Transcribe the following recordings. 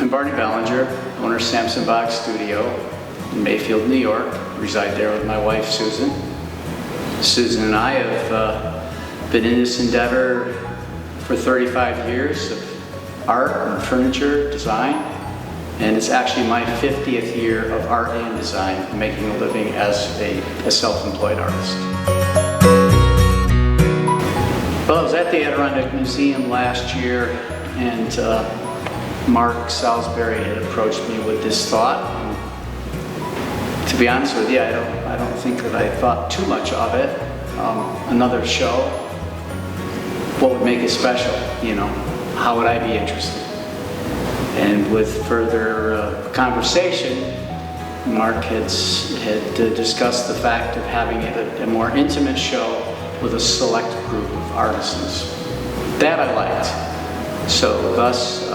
I'm Barney Bellinger, owner of Samson Box Studio in Mayfield, New York. Reside there with my wife, Susan. Susan and I have been in this endeavor for 35 years of art and furniture design, and it's actually my 50th year of art and design, making a living as a self-employed artist. Well, I was at the Adirondack Museum last year, and Mark Salisbury had approached me with this thought. And to be honest with you, I don't think that I thought too much of it. Another show, what would make it special? You know, how would I be interested? And with further conversation, Mark had discussed the fact of having it a more intimate show with a select group of artisans. That I liked. So thus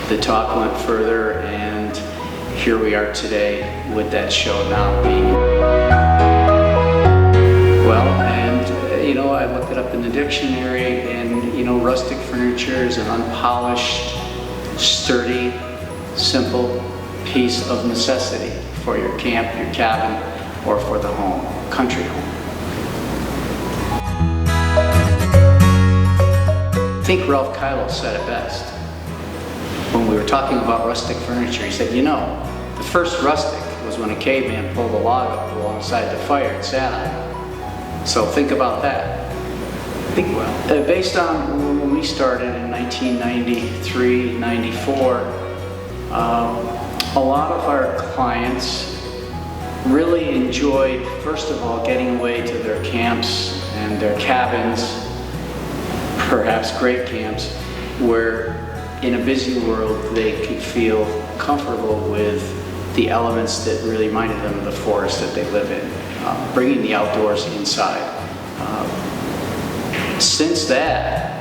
the talk went further, and here we are today with that show now being. Well, and you know, I looked it up in the dictionary, and you know, rustic furniture is an unpolished, sturdy, simple piece of necessity for your camp, your cabin, or for the home, country home. I think Ralph Kylo said it best. When we were talking about rustic furniture, he said, you know, the first rustic was when a caveman pulled a log up alongside the fire and sat on it. So think about that. Based on when we started in 1993, 94, a lot of our clients really enjoyed, first of all, getting away to their camps and their cabins, perhaps great camps, where in a busy world they could feel comfortable with the elements that really reminded them of the forest that they live in, bringing the outdoors inside. Since that,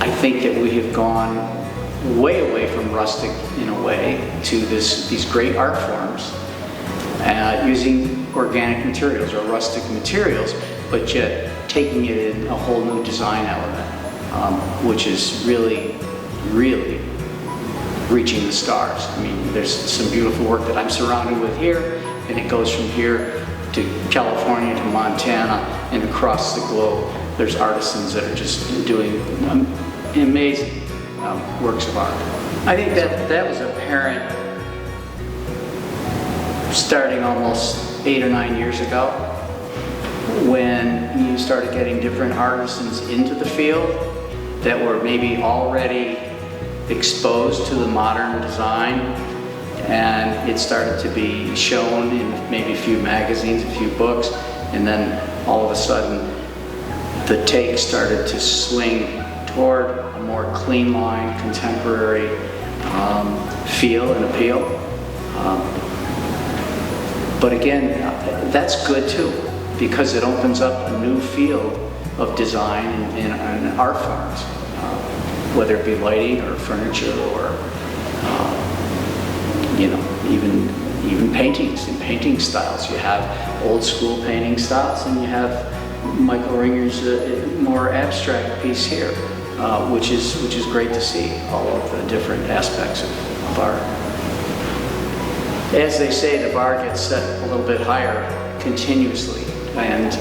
I think that we have gone way away from rustic in a way to these great art forms, using organic materials or rustic materials, but yet taking it in a whole new design element, which is really, really reaching the stars. I mean, there's some beautiful work that I'm surrounded with here, and it goes from here to California to Montana and across the globe. There's artisans that are just doing amazing works of art. I think that was apparent starting almost 8 or 9 years ago, when you started getting different artisans into the field that were maybe already exposed to the modern design, and it started to be shown in maybe a few magazines, a few books, and then all of a sudden the take started to swing toward a more clean line, contemporary feel and appeal. But again, that's good too, because it opens up a new field of design in art forms, whether it be lighting or furniture or you know, even paintings and painting styles. You have old school painting styles, and you have Michael Ringer's more abstract piece here, which is great to see all of the different aspects of art. As they say, the bar gets set a little bit higher continuously. And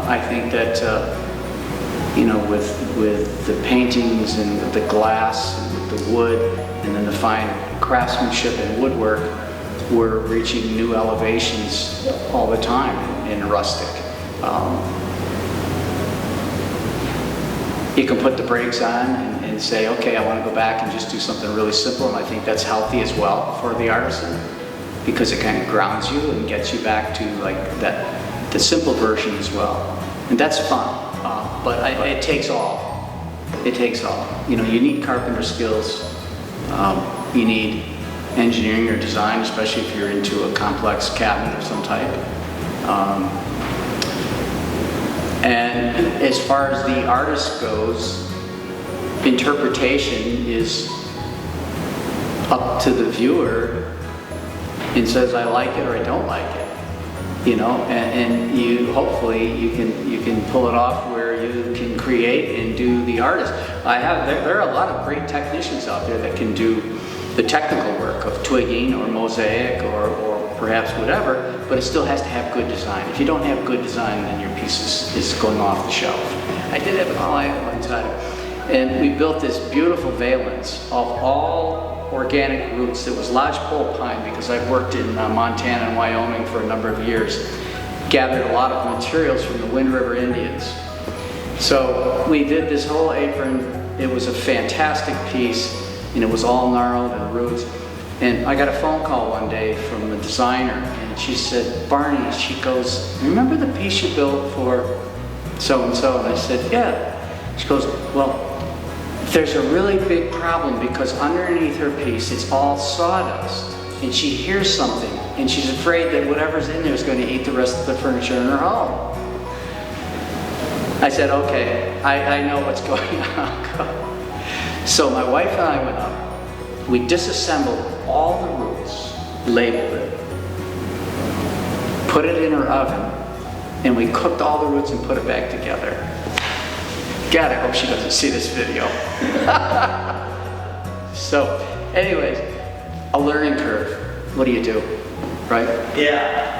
I think that, you know, with the paintings and with the glass and with the wood and then the fine craftsmanship and woodwork, we're reaching new elevations all the time in rustic. You can put the brakes on and say, okay, I want to go back and just do something really simple, and I think that's healthy as well for the artisan, because it kind of grounds you and gets you back to like the simple version as well. And that's fun, but it takes all. It takes all. You know, you need carpenter skills, you need engineering or design, especially if you're into a complex cabinet of some type. And as far as the artist goes, interpretation is up to the viewer, and says I like it or I don't like it. You know, and you hopefully you can pull it off where you can create and do the artist. There are a lot of great technicians out there that can do the technical work of twigging or mosaic or perhaps whatever, but it still has to have good design. If you don't have good design, then your piece is going off the shelf. I did have an eye at one time, and we built this beautiful valance of all organic roots. It was lodgepole pine because I've worked in Montana and Wyoming for a number of years. Gathered a lot of materials from the Wind River Indians. So we did this whole apron. It was a fantastic piece, and it was all gnarled and roots. And I got a phone call one day from the designer, and she said, Barney, she goes, remember the piece you built for so-and-so? And I said, yeah. She goes, well, there's a really big problem because underneath her piece, it's all sawdust. And she hears something, and she's afraid that whatever's in there is going to eat the rest of the furniture in her home. I said, okay, I know what's going on. So my wife and I went up. We disassembled all the roots, labeled it, put it in her oven, and we cooked all the roots and put it back together. God, I hope she doesn't see this video. So, anyways, a learning curve. What do you do, right? Yeah.